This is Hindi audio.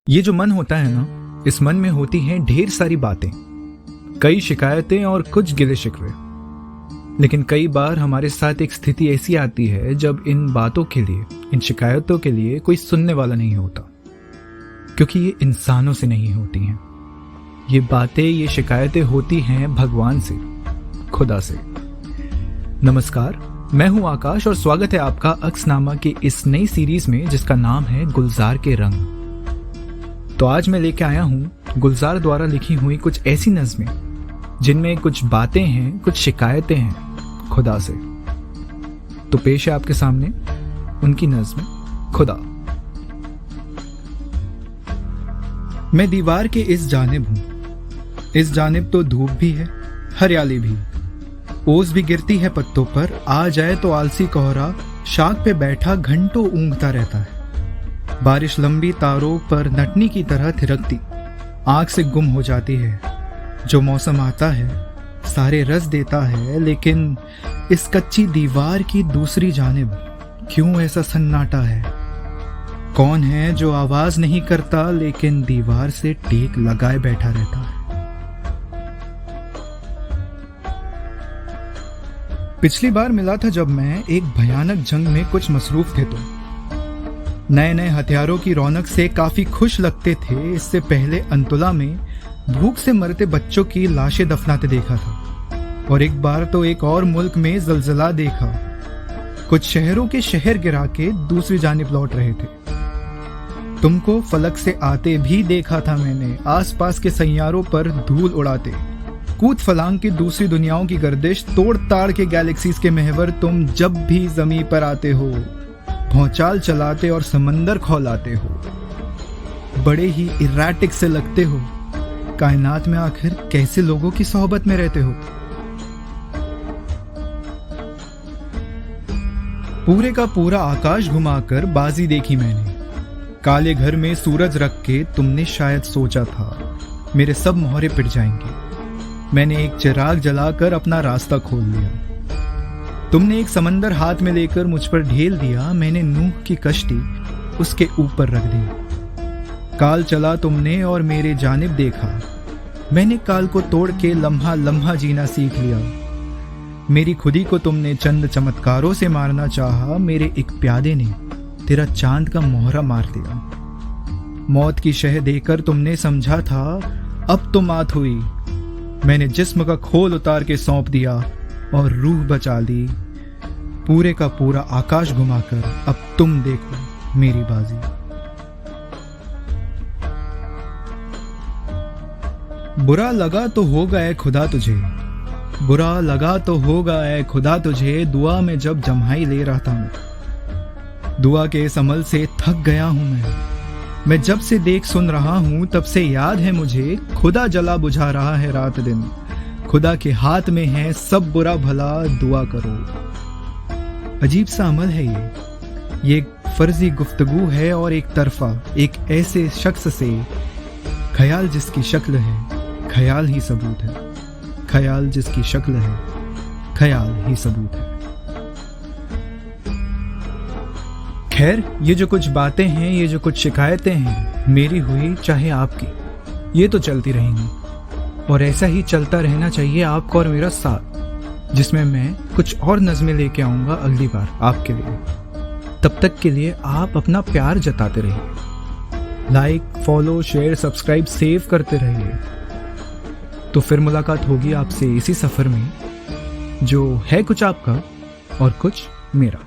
ये जो मन होता है ना, इस मन में होती हैं ढेर सारी बातें, कई शिकायतें और कुछ गिले शिकवे। लेकिन कई बार हमारे साथ एक स्थिति ऐसी आती है जब इन बातों के लिए, इन शिकायतों के लिए कोई सुनने वाला नहीं होता, क्योंकि ये इंसानों से नहीं होती हैं। ये बातें, ये शिकायतें होती हैं भगवान से, खुदा से। नमस्कार, मैं हूं आकाश और स्वागत है आपका अक्सनामा के इस नई सीरीज में जिसका नाम है गुलजार के रंग। तो आज मैं लेके आया हूं गुलजार द्वारा लिखी हुई कुछ ऐसी नज़में जिनमें कुछ बातें हैं, कुछ शिकायतें हैं खुदा से। तो पेश है आपके सामने उनकी नज़्म खुदा। मैं दीवार के इस जानिब हूं, इस जानिब तो धूप भी है, हरियाली भी, ओस भी गिरती है पत्तों पर। आ जाए तो आलसी कोहरा शाख पे बैठा घंटों ऊँघता रहता है। बारिश लंबी तारों पर नटनी की तरह थिरकती आंख से गुम हो जाती है। जो मौसम आता है सारे रस देता है, लेकिन इस कच्ची दीवार की दूसरी जानिब क्यों ऐसा सन्नाटा है? कौन है जो आवाज नहीं करता लेकिन दीवार से टेक लगाए बैठा रहता है? पिछली बार मिला था जब मैं एक भयानक जंग में कुछ मसरूफ थे। तो नए नए हथियारों की रौनक से काफी खुश लगते थे। इससे पहले अंतुला में भूख से मरते बच्चों की लाशें दफनाते देखा था, और एक बार तो एक और मुल्क में जलजला देखा। कुछ शहरों के शहर गिरा के दूसरी जानिब लौट रहे थे। तुमको फलक से आते भी देखा था मैंने, आसपास के सैयारों पर धूल उड़ाते। कूद फलांग की दूसरी दुनियाओं की गर्दिश, तोड़ ताड़ के गैलेक्सीज के महवर तुम जब भी जमीन पर आते हो, भौचाल चलाते और समंदर खौलाते हो। बड़े ही इराटिक से लगते हो। कायनात में आखिर कैसे लोगों की सोहबत में रहते हो? पूरे का पूरा आकाश घुमाकर बाजी देखी मैंने। काले घर में सूरज रख के तुमने शायद सोचा था मेरे सब मोहरे पिट जाएंगे। मैंने एक चिराग जलाकर अपना रास्ता खोल लिया। तुमने एक समंदर हाथ में लेकर मुझ पर ढेल दिया। मैंने नूह की कश्ती उसके ऊपर रख दी। काल चला तुमने और मेरे जानिब देखा। मैंने काल को तोड़ के लम्हा लम्हा जीना सीख लिया। मेरी खुदी को तुमने चंद चमत्कारों से मारना चाहा। मेरे एक प्यादे ने तेरा चांद का मोहरा मार दिया। मौत की शह देकर तुमने समझा था अब तो मात हुई। मैंने जिस्म का खोल उतार के सौंप दिया और रूह बचा ली। पूरे का पूरा आकाश घुमाकर अब तुम देखो मेरी बाजी। बुरा लगा तो होगा ऐ खुदा तुझे, बुरा लगा तो होगा ऐ खुदा तुझे। दुआ में जब जम्हाई ले रहा था मैं, दुआ के इस अमल से थक गया हूं मैं जब से देख सुन रहा हूं तब से याद है मुझे, खुदा जला बुझा रहा है रात दिन। खुदा के हाथ में है सब बुरा भला, दुआ करो। अजीब सा अमल है ये एक फर्जी गुफ्तगू है और एक तरफा, एक ऐसे शख्स से। ख्याल जिसकी शक्ल है ख्याल ही सबूत है, ख्याल जिसकी शक्ल है ख्याल ही सबूत है। खैर, ये जो कुछ बातें हैं, ये जो कुछ शिकायतें हैं, मेरी हुई चाहे आपकी, ये तो चलती रहेंगी। और ऐसा ही चलता रहना चाहिए आपका और मेरा साथ, जिसमें मैं कुछ और नज़में लेके आऊँगा अगली बार आपके लिए। तब तक के लिए आप अपना प्यार जताते रहिए, like, follow, share, subscribe, save करते रहिए। तो फिर मुलाकात होगी आपसे इसी सफ़र में, जो है कुछ आपका और कुछ मेरा।